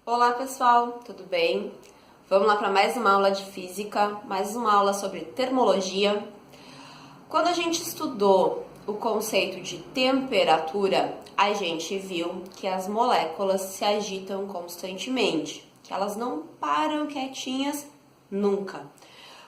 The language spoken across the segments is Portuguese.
Olá pessoal, tudo bem? Vamos lá para mais uma aula de física, mais uma aula sobre termologia. Quando a gente estudou o conceito de temperatura, a gente viu que as moléculas se agitam constantemente, que elas não param quietinhas nunca.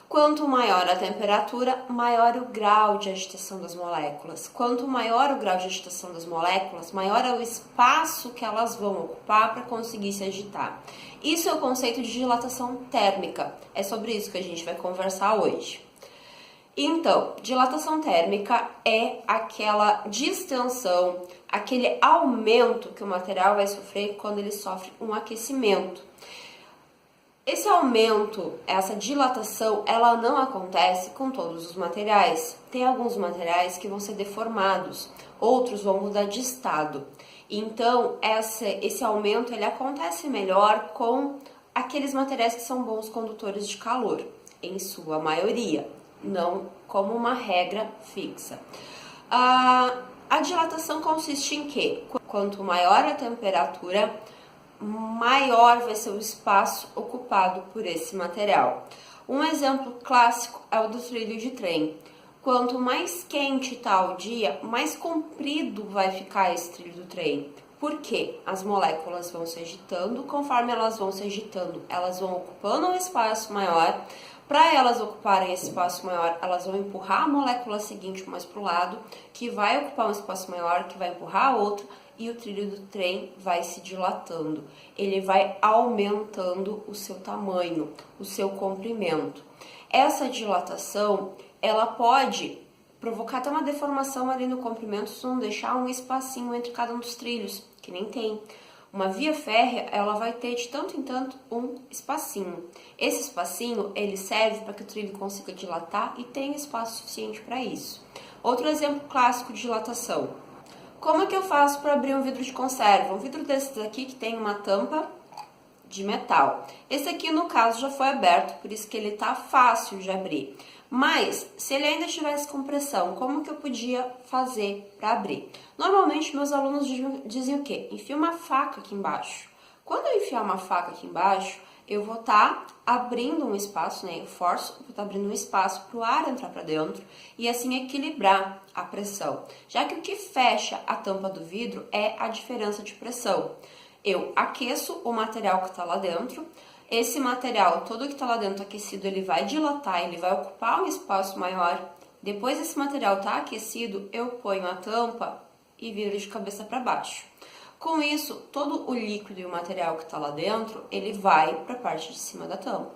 Quanto maior a temperatura, maior o grau de agitação das moléculas. Quanto maior o grau de agitação das moléculas, maior é o espaço que elas vão ocupar para conseguir se agitar. Isso é o conceito de dilatação térmica. É sobre isso que a gente vai conversar hoje. Então, dilatação térmica é aquela distensão, aquele aumento que o material vai sofrer quando ele sofre um aquecimento. Esse aumento, essa dilatação, ela não acontece com todos os materiais. Tem alguns materiais que vão ser deformados, outros vão mudar de estado. Então, esse aumento ele acontece melhor com aqueles materiais que são bons condutores de calor, em sua maioria, não como uma regra fixa. A dilatação consiste em quê? Quanto maior a temperatura, maior vai ser o espaço ocupado por esse material. Um exemplo clássico é o do trilho de trem. Quanto mais quente está o dia, mais comprido vai ficar esse trilho do trem. Por quê? As moléculas vão se agitando, conforme elas vão se agitando, elas vão ocupando um espaço maior. Para elas ocuparem esse espaço maior, elas vão empurrar a molécula seguinte mais para o lado, que vai ocupar um espaço maior, que vai empurrar a outra, e o trilho do trem vai se dilatando. Ele vai aumentando o seu tamanho, o seu comprimento. Essa dilatação, ela pode provocar até uma deformação ali no comprimento se não deixar um espacinho entre cada um dos trilhos, que nem tem. Uma via férrea, ela vai ter de tanto em tanto um espacinho. Esse espacinho, ele serve para que o trilho consiga dilatar e tenha espaço suficiente para isso. Outro exemplo clássico de dilatação. Como é que eu faço para abrir um vidro de conserva? Um vidro desses aqui que tem uma tampa de metal. Esse aqui, no caso, já foi aberto, por isso que ele tá fácil de abrir. Mas, se ele ainda tivesse com pressão, como que eu podia fazer para abrir? Normalmente, meus alunos dizem o quê? Enfia uma faca aqui embaixo. Quando eu enfiar uma faca aqui embaixo, eu vou estar abrindo um espaço, né? Eu forço, vou estar abrindo um espaço para o ar entrar para dentro e assim equilibrar a pressão. Já que o que fecha a tampa do vidro é a diferença de pressão. Eu aqueço o material que está lá dentro. Esse material, todo que está lá dentro aquecido, ele vai dilatar, ele vai ocupar um espaço maior. Depois esse material está aquecido, eu ponho a tampa e viro de cabeça para baixo. Com isso, todo o líquido e o material que está lá dentro, ele vai para a parte de cima da tampa.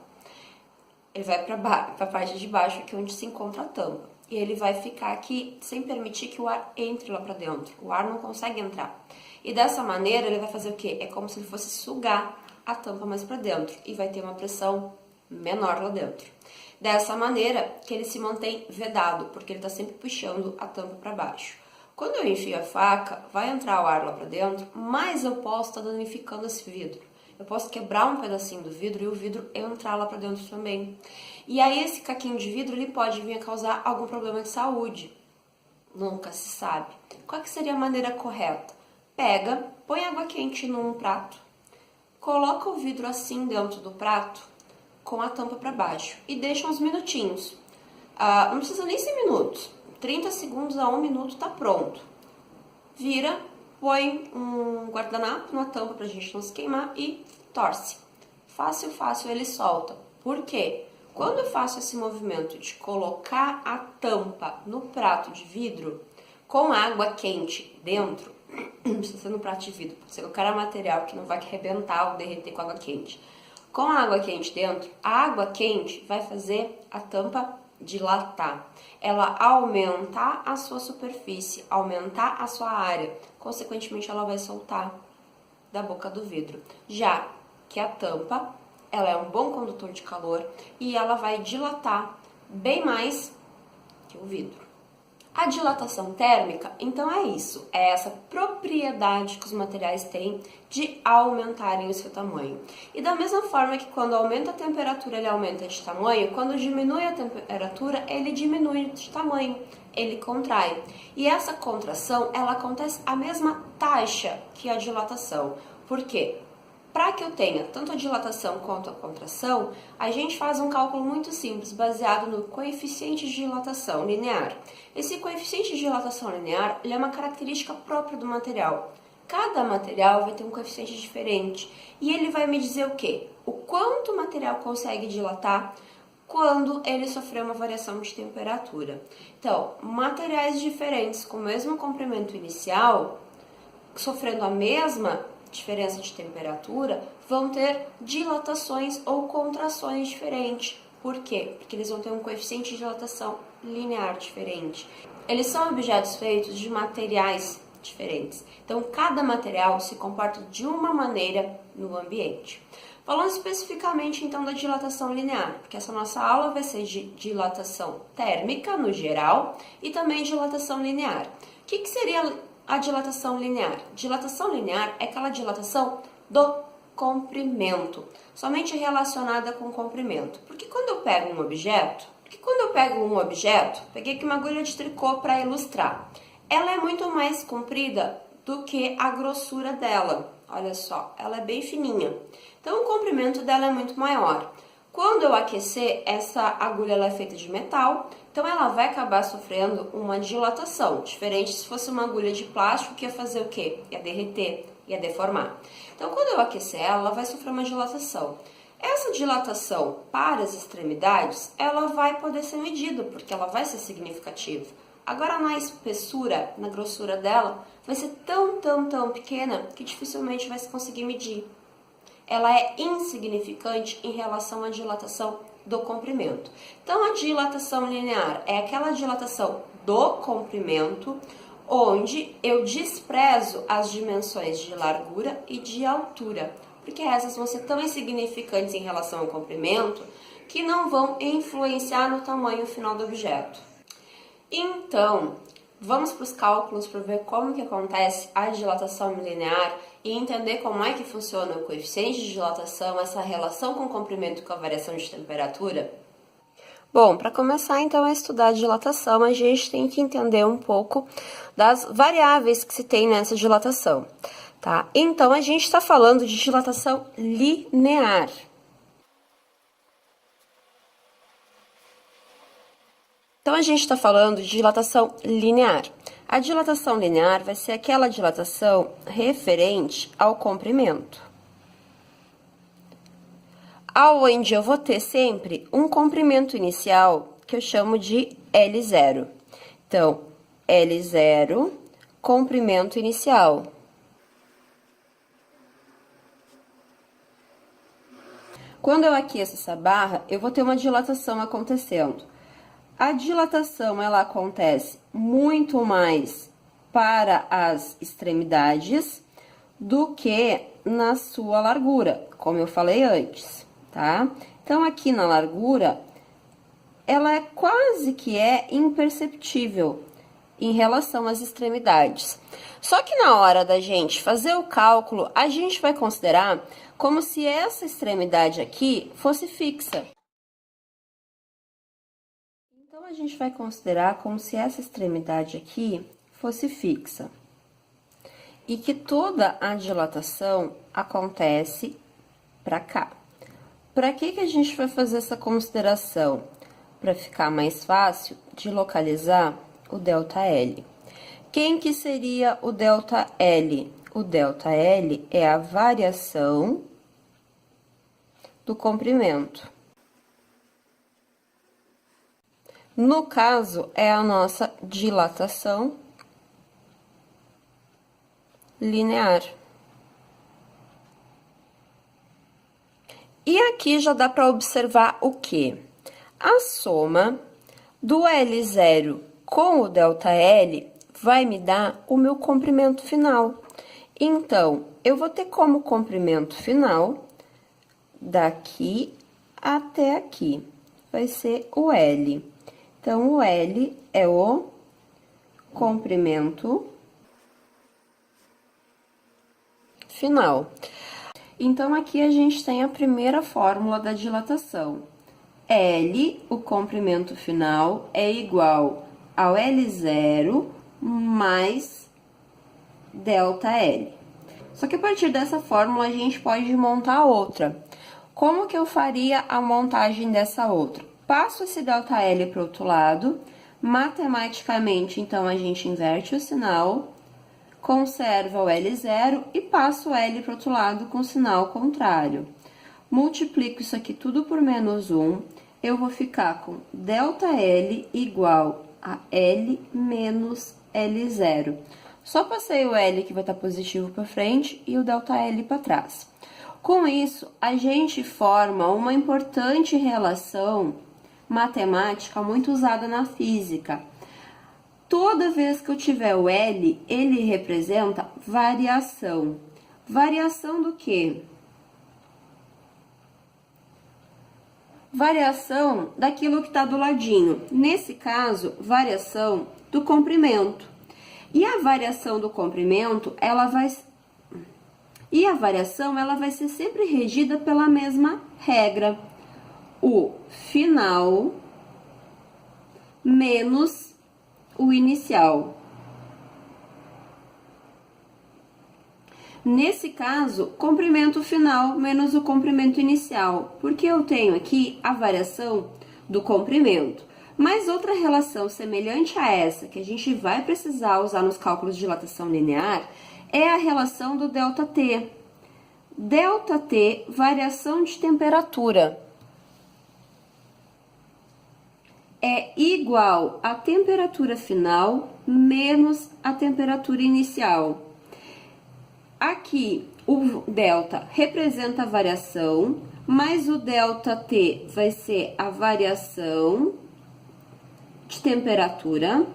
Ele vai para a parte de baixo, que é onde se encontra a tampa. E ele vai ficar aqui sem permitir que o ar entre lá para dentro. O ar não consegue entrar. E dessa maneira, ele vai fazer o quê? É como se ele fosse sugar a tampa mais para dentro. E vai ter uma pressão menor lá dentro. Dessa maneira que ele se mantém vedado, porque ele está sempre puxando a tampa para baixo. Quando eu enfio a faca, vai entrar o ar lá para dentro, mas eu posso estar danificando esse vidro. Eu posso quebrar um pedacinho do vidro e o vidro entrar lá para dentro também. E aí esse caquinho de vidro ele pode vir a causar algum problema de saúde. Nunca se sabe. Qual que seria a maneira correta? Pega, põe água quente num prato, coloca o vidro assim dentro do prato, com a tampa para baixo e deixa uns minutinhos. Não precisa nem ser minutos. 30 segundos a 1 minuto tá pronto. Vira, põe um guardanapo na tampa pra gente não se queimar e torce. Fácil, fácil, ele solta. Por quê? Quando eu faço esse movimento de colocar a tampa no prato de vidro, com água quente dentro, não precisa ser no prato de vidro, pode ser qualquer material que não vai arrebentar ou derreter com água quente. Com a água quente dentro, a água quente vai fazer a tampa dilatar, ela aumentar a sua superfície, aumentar a sua área, consequentemente ela vai soltar da boca do vidro. Já que a tampa, ela é um bom condutor de calor e ela vai dilatar bem mais que o vidro. A dilatação térmica, então é isso, é essa propriedade que os materiais têm de aumentarem o seu tamanho. E da mesma forma que quando aumenta a temperatura ele aumenta de tamanho, quando diminui a temperatura ele diminui de tamanho, ele contrai. E essa contração, ela acontece a mesma taxa que a dilatação. Por quê? Para que eu tenha tanto a dilatação quanto a contração, a gente faz um cálculo muito simples, baseado no coeficiente de dilatação linear. Esse coeficiente de dilatação linear, ele é uma característica própria do material. Cada material vai ter um coeficiente diferente e ele vai me dizer o quê? O quanto o material consegue dilatar quando ele sofrer uma variação de temperatura. Então, materiais diferentes com o mesmo comprimento inicial, sofrendo a mesma diferença de temperatura, vão ter dilatações ou contrações diferentes. Por quê? Porque eles vão ter um coeficiente de dilatação linear diferente. Eles são objetos feitos de materiais diferentes. Então, cada material se comporta de uma maneira no ambiente. Falando especificamente, então, da dilatação linear, porque essa nossa aula vai ser de dilatação térmica, no geral, e também dilatação linear. O que seria a dilatação linear? Dilatação linear é aquela dilatação do comprimento, somente relacionada com o comprimento. Porque quando eu pego um objeto, peguei aqui uma agulha de tricô para ilustrar, ela é muito mais comprida do que a grossura dela. Olha só, ela é bem fininha. Então, o comprimento dela é muito maior. Quando eu aquecer, essa agulha ela é feita de metal, então ela vai acabar sofrendo uma dilatação, diferente se fosse uma agulha de plástico que ia fazer o quê? Ia derreter, ia deformar. Então, quando eu aquecer ela vai sofrer uma dilatação. Essa dilatação para as extremidades, ela vai poder ser medida, porque ela vai ser significativa. Agora, na espessura, na grossura dela, vai ser tão pequena que dificilmente vai se conseguir medir. Ela é insignificante em relação à dilatação do comprimento. Então, a dilatação linear é aquela dilatação do comprimento, onde eu desprezo as dimensões de largura e de altura, porque essas vão ser tão insignificantes em relação ao comprimento que não vão influenciar no tamanho final do objeto. Então, vamos para os cálculos para ver como que acontece a dilatação linear e entender como é que funciona o coeficiente de dilatação, essa relação com o comprimento com a variação de temperatura? Bom, para começar então a estudar a dilatação, a gente tem que entender um pouco das variáveis que se tem nessa dilatação, tá? Então, a gente está falando de dilatação linear. Então, a gente está falando de dilatação linear. A dilatação linear vai ser aquela dilatação referente ao comprimento, aonde eu vou ter sempre um comprimento inicial que eu chamo de L0. Então, L0, comprimento inicial. Quando eu aqueço essa barra, eu vou ter uma dilatação acontecendo. A dilatação, ela acontece muito mais para as extremidades do que na sua largura, como eu falei antes, tá? Então, aqui na largura, ela é quase que imperceptível em relação às extremidades. Só que na hora da gente fazer o cálculo, a gente vai considerar como se essa extremidade aqui fosse fixa. Então, a gente vai considerar como se essa extremidade aqui fosse fixa. E que toda a dilatação acontece para cá. Para que a gente vai fazer essa consideração? Para ficar mais fácil de localizar o ΔL. Quem que seria o ΔL? O ΔL é a variação do comprimento. No caso, é a nossa dilatação linear. E aqui já dá para observar o quê? A soma do L0 com o ΔL vai me dar o meu comprimento final. Então, eu vou ter como comprimento final daqui até aqui. Vai ser o L. Então, o L é o comprimento final. Então, aqui a gente tem a primeira fórmula da dilatação. L, o comprimento final, é igual ao L0 mais ΔL. Só que a partir dessa fórmula a gente pode montar outra. Como que eu faria a montagem dessa outra? Passo esse ΔL para o outro lado, matematicamente, então, a gente inverte o sinal, conserva o L0 e passo o L para o outro lado com o sinal contrário. Multiplico isso aqui tudo por menos 1, eu vou ficar com ΔL igual a L menos L0. Só passei o L que vai estar positivo para frente e o ΔL para trás. Com isso, a gente forma uma importante relação matemática muito usada na física. Toda vez que eu tiver o L, ele representa variação. Variação do quê? Variação daquilo que está do ladinho. Nesse caso, variação do comprimento. E a variação do comprimento, ela vai ser sempre regida pela mesma regra. O final menos o inicial. Nesse caso, comprimento final menos o comprimento inicial, porque eu tenho aqui a variação do comprimento. Mas outra relação semelhante a essa, que a gente vai precisar usar nos cálculos de dilatação linear, é a relação do ΔT. ΔT, variação de temperatura, é igual à temperatura final menos a temperatura inicial. Aqui, o delta representa a variação, mas o ΔT vai ser a variação de temperatura.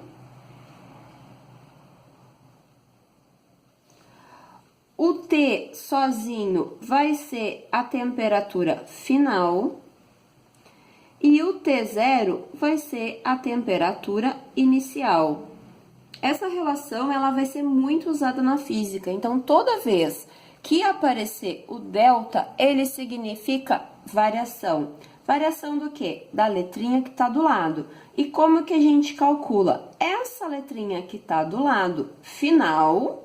O T sozinho vai ser a temperatura final. E o T0 vai ser a temperatura inicial. Essa relação ela vai ser muito usada na física, então toda vez que aparecer o delta, ele significa variação. Variação do quê? Da letrinha que está do lado. E como que a gente calcula? Essa letrinha que está do lado final,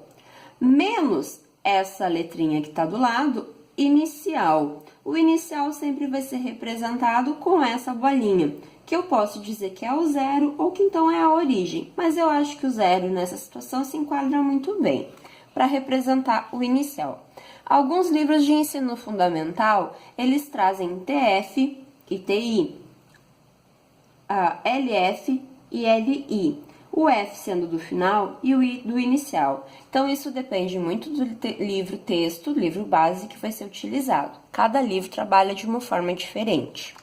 menos essa letrinha que está do lado inicial. O inicial sempre vai ser representado com essa bolinha, que eu posso dizer que é o zero ou que então é a origem. Mas eu acho que o zero nessa situação se enquadra muito bem para representar o inicial. Alguns livros de ensino fundamental, eles trazem TF e TI, LF e LI. O F sendo do final e o I do inicial. Então, isso depende muito do livro texto, livro base que vai ser utilizado. Cada livro trabalha de uma forma diferente.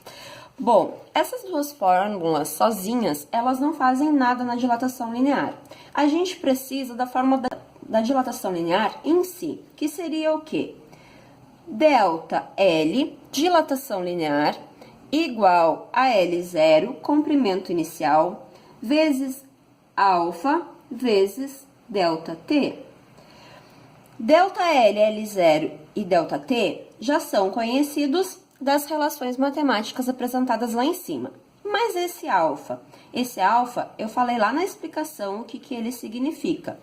Bom, essas duas fórmulas sozinhas, elas não fazem nada na dilatação linear. A gente precisa da fórmula da dilatação linear em si, que seria o quê? ΔL, dilatação linear, igual a L0, comprimento inicial, vezes alfa vezes ΔT. ΔL, L0 e ΔT já são conhecidos das relações matemáticas apresentadas lá em cima. Mas esse alfa eu falei lá na explicação o que ele significa.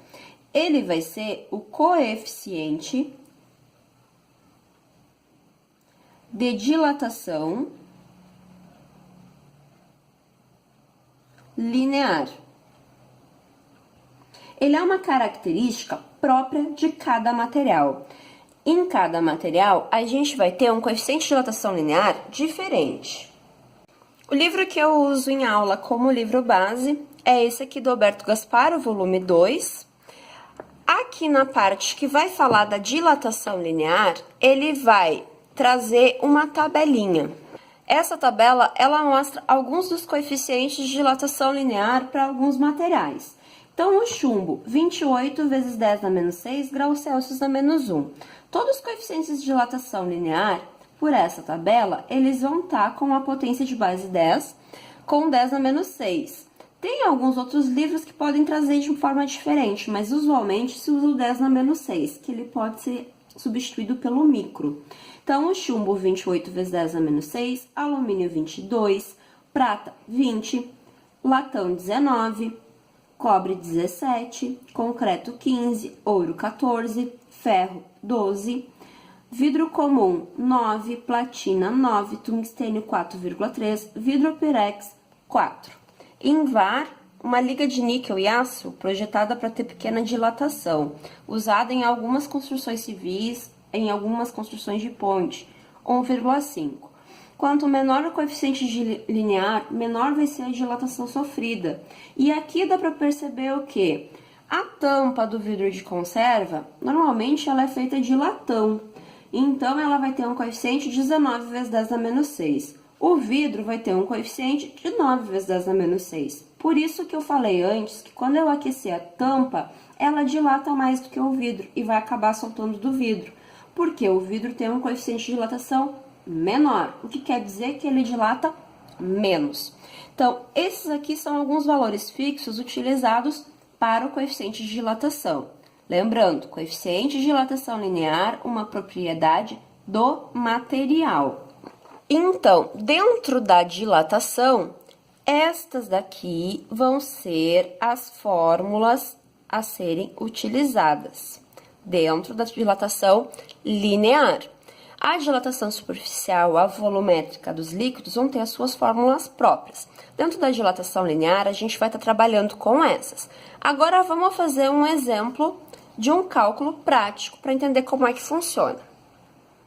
Ele vai ser o coeficiente de dilatação linear. Ele é uma característica própria de cada material. Em cada material, a gente vai ter um coeficiente de dilatação linear diferente. O livro que eu uso em aula como livro base é esse aqui do Alberto Gaspar, o volume 2. Aqui na parte que vai falar da dilatação linear, ele vai trazer uma tabelinha. Essa tabela, ela mostra alguns dos coeficientes de dilatação linear para alguns materiais. Então, o chumbo, 28 vezes 10 a menos 6 graus Celsius a menos 1. Todos os coeficientes de dilatação linear, por essa tabela, eles vão estar com a potência de base 10, com 10 a menos 6. Tem alguns outros livros que podem trazer de forma diferente, mas usualmente se usa o 10 a menos 6, que ele pode ser substituído pelo micro. Então, o chumbo, 28 vezes 10 a menos 6, alumínio, 22, prata, 20, latão, 19, cobre 17, concreto 15, ouro 14, ferro 12, vidro comum 9, platina 9, tungstênio 4,3, vidro pirex 4. Invar, uma liga de níquel e aço projetada para ter pequena dilatação, usada em algumas construções civis, em algumas construções de ponte, 1,5. Quanto menor o coeficiente linear, menor vai ser a dilatação sofrida. E aqui dá para perceber o que? A tampa do vidro de conserva, normalmente ela é feita de latão. Então, ela vai ter um coeficiente de 19 vezes 10 a menos 6. O vidro vai ter um coeficiente de 9 vezes 10 a menos 6. Por isso que eu falei antes que quando eu aquecer a tampa, ela dilata mais do que o vidro e vai acabar soltando do vidro. Porque o vidro tem um coeficiente de dilatação menor, o que quer dizer que ele dilata menos. Então, esses aqui são alguns valores fixos utilizados para o coeficiente de dilatação. Lembrando, coeficiente de dilatação linear, uma propriedade do material. Então, dentro da dilatação, estas daqui vão ser as fórmulas a serem utilizadas dentro da dilatação linear. A dilatação superficial, a volumétrica dos líquidos vão ter as suas fórmulas próprias. Dentro da dilatação linear, a gente vai estar trabalhando com essas. Agora, vamos fazer um exemplo de um cálculo prático para entender como é que funciona.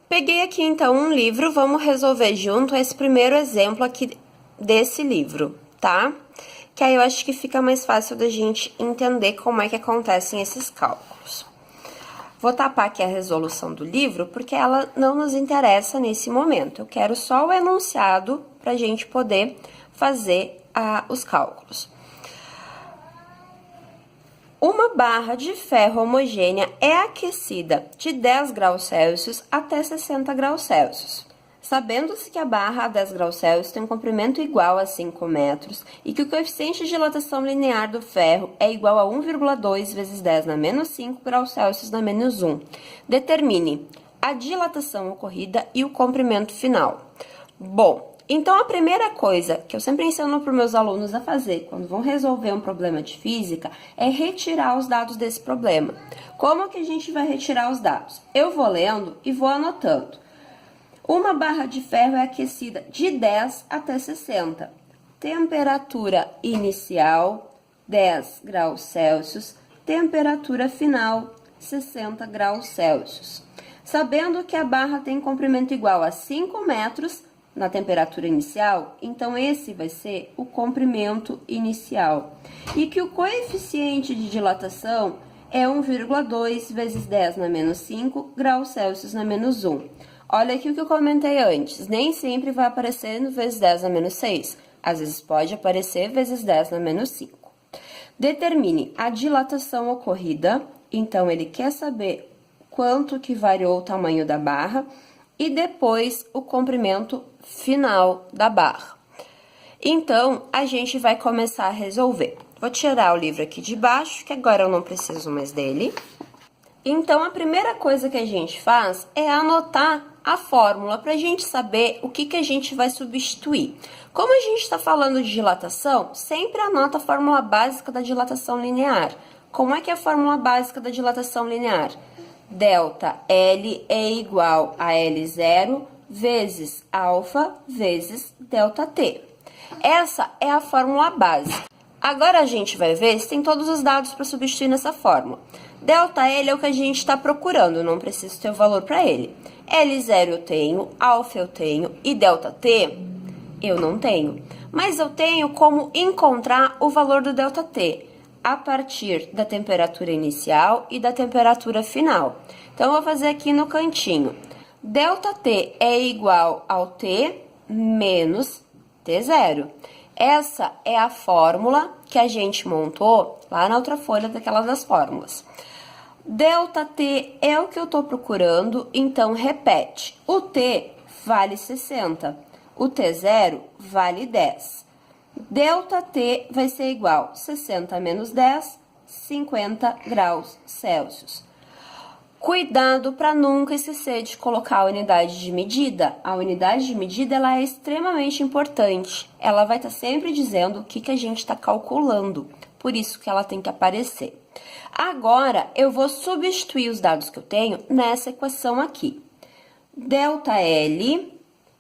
Peguei aqui, então, um livro, vamos resolver junto esse primeiro exemplo aqui desse livro, tá? Que aí eu acho que fica mais fácil da gente entender como é que acontecem esses cálculos. Vou tapar aqui a resolução do livro, porque ela não nos interessa nesse momento. Eu quero só o enunciado para a gente poder fazer os cálculos. Uma barra de ferro homogênea é aquecida de 10 graus Celsius até 60 graus Celsius. Sabendo-se que a barra a 10 graus Celsius tem um comprimento igual a 5 metros e que o coeficiente de dilatação linear do ferro é igual a 1,2 vezes 10 na menos 5 graus Celsius na menos 1. Determine a dilatação ocorrida e o comprimento final. Bom, então a primeira coisa que eu sempre ensino para os meus alunos a fazer quando vão resolver um problema de física é retirar os dados desse problema. Como que a gente vai retirar os dados? Eu vou lendo e vou anotando. Uma barra de ferro é aquecida de 10 até 60. Temperatura inicial, 10 graus Celsius. Temperatura final, 60 graus Celsius. Sabendo que a barra tem comprimento igual a 5 metros na temperatura inicial, então esse vai ser o comprimento inicial. E que o coeficiente de dilatação é 1,2 vezes 10 na menos 5 graus Celsius na menos 1. Olha aqui o que eu comentei antes, nem sempre vai aparecer no vezes 10 na menos 6, às vezes pode aparecer vezes 10 na menos 5. Determine a dilatação ocorrida, então ele quer saber quanto que variou o tamanho da barra e depois o comprimento final da barra. Então, a gente vai começar a resolver. Vou tirar o livro aqui de baixo, que agora eu não preciso mais dele. Então, a primeira coisa que a gente faz é anotar a fórmula para a gente saber o que a gente vai substituir. Como a gente está falando de dilatação, sempre anota a fórmula básica da dilatação linear. Como é que é a fórmula básica da dilatação linear? Delta L é igual a L0 vezes alfa vezes delta T. Essa é a fórmula básica. Agora a gente vai ver se tem todos os dados para substituir nessa fórmula. Delta L é o que a gente está procurando, não preciso ter o valor para ele. L0 eu tenho, alfa eu tenho e delta T eu não tenho. Mas eu tenho como encontrar o valor do delta T a partir da temperatura inicial e da temperatura final. Então, eu vou fazer aqui no cantinho. Delta T é igual ao T menos T0. Essa é a fórmula que a gente montou lá na outra folha daquela das fórmulas. Delta T é o que eu estou procurando, então repete. O T vale 60, o T0 vale 10. Delta T vai ser igual a 60 menos 10, 50 graus Celsius. Cuidado para nunca esquecer de colocar a unidade de medida. A unidade de medida ela é extremamente importante. Ela vai estar sempre dizendo o que a gente está calculando. por isso que ela tem que aparecer. Agora, eu vou substituir os dados que eu tenho nessa equação aqui. ΔL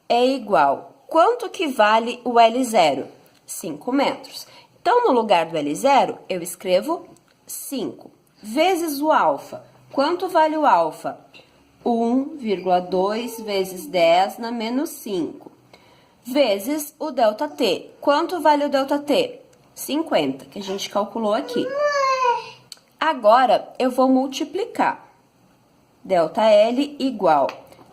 é igual, quanto que vale o L0? 5 metros. Então, no lugar do L0, eu escrevo 5 vezes o alfa. Quanto vale o alfa? 1,2 vezes 10 na menos 5. Vezes o ΔT. Quanto vale o ΔT? 50, que a gente calculou aqui. Agora, eu vou multiplicar. ΔL igual.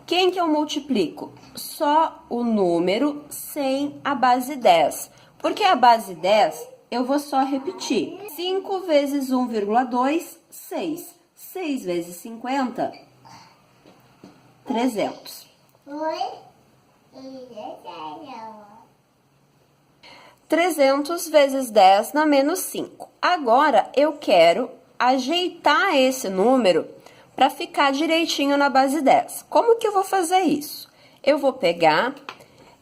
Quem que eu multiplico? Só o número sem a base 10. Porque a base 10, eu vou só repetir. 5 vezes 1,2, 6. 6 vezes 50, 300. 300 vezes 10 na menos 5. Agora, eu quero ajeitar esse número para ficar direitinho na base 10. Como que eu vou fazer isso? Eu vou pegar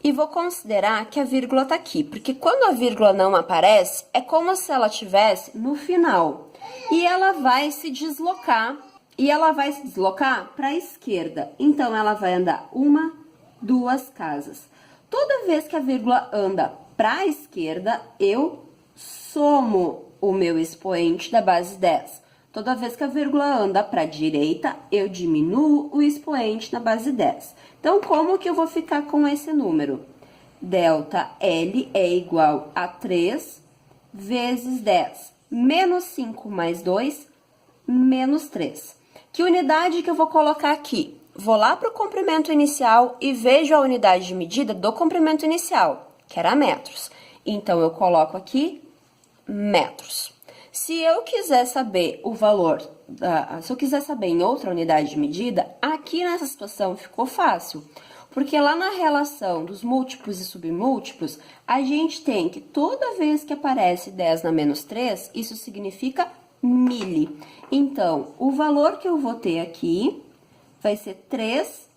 e vou considerar que a vírgula está aqui, porque quando a vírgula não aparece, é como se ela estivesse no final. E ela vai se deslocar, para a esquerda. Então, ela vai andar 1, 2 casas. Toda vez que a vírgula anda para a esquerda, eu somo o meu expoente da base 10. Toda vez que a vírgula anda para a direita, eu diminuo o expoente na base 10. Então, como que eu vou ficar com esse número? ΔL é igual a 3 vezes 10. Menos 5 mais 2, menos 3. Que unidade que eu vou colocar aqui? Vou lá para o comprimento inicial e vejo a unidade de medida do comprimento inicial, que era metros. Então, eu coloco aqui metros. Se eu quiser saber o valor, se eu quiser saber em outra unidade de medida, aqui nessa situação ficou fácil. Porque lá na relação dos múltiplos e submúltiplos, a gente tem que toda vez que aparece 10 na menos 3, isso significa mili. Então, o valor que eu vou ter aqui vai ser 3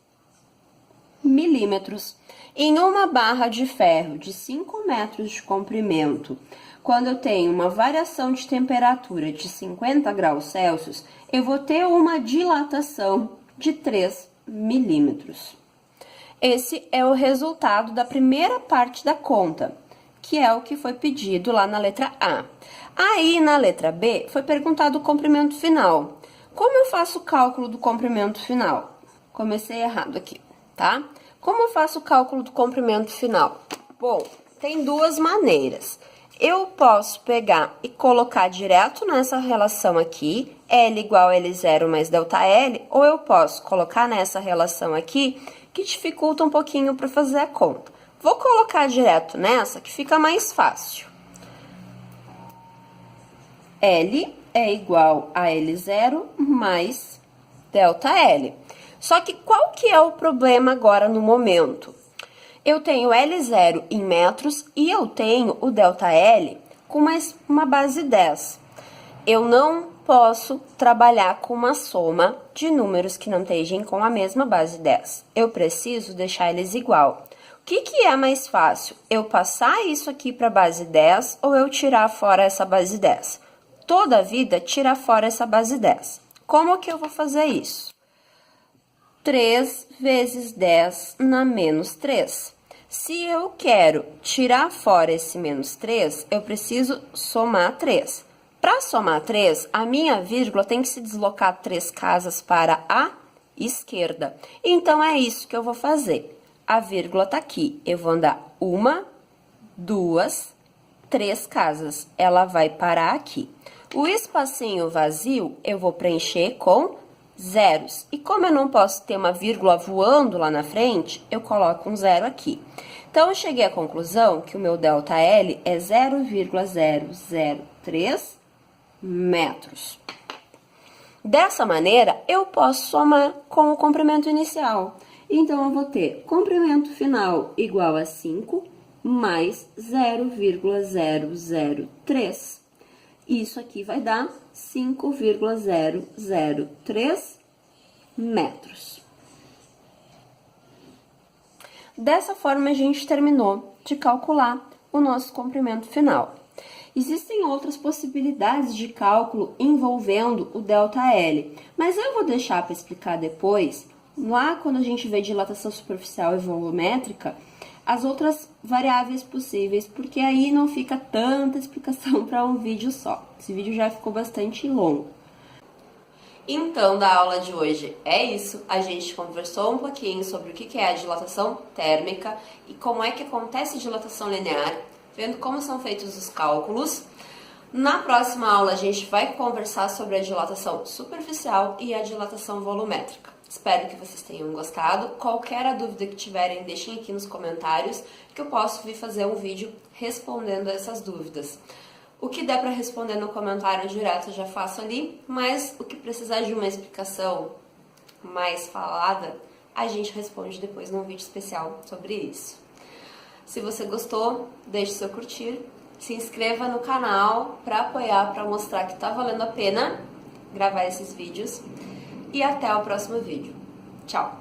milímetros. Em uma barra de ferro de 5 metros de comprimento, quando eu tenho uma variação de temperatura de 50 graus Celsius, eu vou ter uma dilatação de 3 milímetros. Esse é o resultado da primeira parte da conta, que é o que foi pedido lá na letra A. Aí, na letra B, foi perguntado o comprimento final. Como eu faço o cálculo do comprimento final? Comecei errado aqui, tá? Como eu faço o cálculo do comprimento final? Bom, tem duas maneiras. Eu posso pegar e colocar direto nessa relação aqui, L igual a L0 mais ΔL, ou eu posso colocar nessa relação aqui, que dificulta um pouquinho para fazer a conta. Vou colocar direto nessa, que fica mais fácil. L é igual a L0 mais ΔL. Só que qual que é o problema agora no momento? Eu tenho L0 em metros e eu tenho o ΔL com uma base 10. Eu não posso trabalhar com uma soma de números que não estejam com a mesma base 10. Eu preciso deixar eles igual. O que é mais fácil? Eu passar isso aqui para a base 10 ou eu tirar fora essa base 10? Toda a vida, tirar fora essa base 10. Como que eu vou fazer isso? 3 vezes 10 na menos 3. Se eu quero tirar fora esse menos 3, eu preciso somar 3. Para somar 3, a minha vírgula tem que se deslocar 3 casas para a esquerda. Então, é isso que eu vou fazer. A vírgula está aqui. Eu vou andar 1, 2, 3 casas. Ela vai parar aqui. O espacinho vazio, eu vou preencher com zeros. E como eu não posso ter uma vírgula voando lá na frente, eu coloco um zero aqui. Então, eu cheguei à conclusão que o meu ΔL é 0,003 metros. Dessa maneira, eu posso somar com o comprimento inicial. Então, eu vou ter comprimento final igual a 5 mais 0,003. Isso aqui vai dar 5,003 metros. Dessa forma, a gente terminou de calcular o nosso comprimento final. Existem outras possibilidades de cálculo envolvendo o ΔL, mas eu vou deixar para explicar depois, lá quando a gente vê dilatação superficial e volumétrica, as outras variáveis possíveis, porque aí não fica tanta explicação para um vídeo só. Esse vídeo já ficou bastante longo. Então, da aula de hoje é isso. A gente conversou um pouquinho sobre o que é a dilatação térmica e como é que acontece a dilatação linear, vendo como são feitos os cálculos. Na próxima aula, a gente vai conversar sobre a dilatação superficial e a dilatação volumétrica. Espero que vocês tenham gostado. Qualquer dúvida que tiverem, deixem aqui nos comentários, que eu posso vir fazer um vídeo respondendo essas dúvidas. O que der para responder no comentário direto eu já faço ali, mas o que precisar de uma explicação mais falada, a gente responde depois num vídeo especial sobre isso. Se você gostou, deixe seu curtir, se inscreva no canal para apoiar, para mostrar que tá valendo a pena gravar esses vídeos. E até o próximo vídeo. Tchau!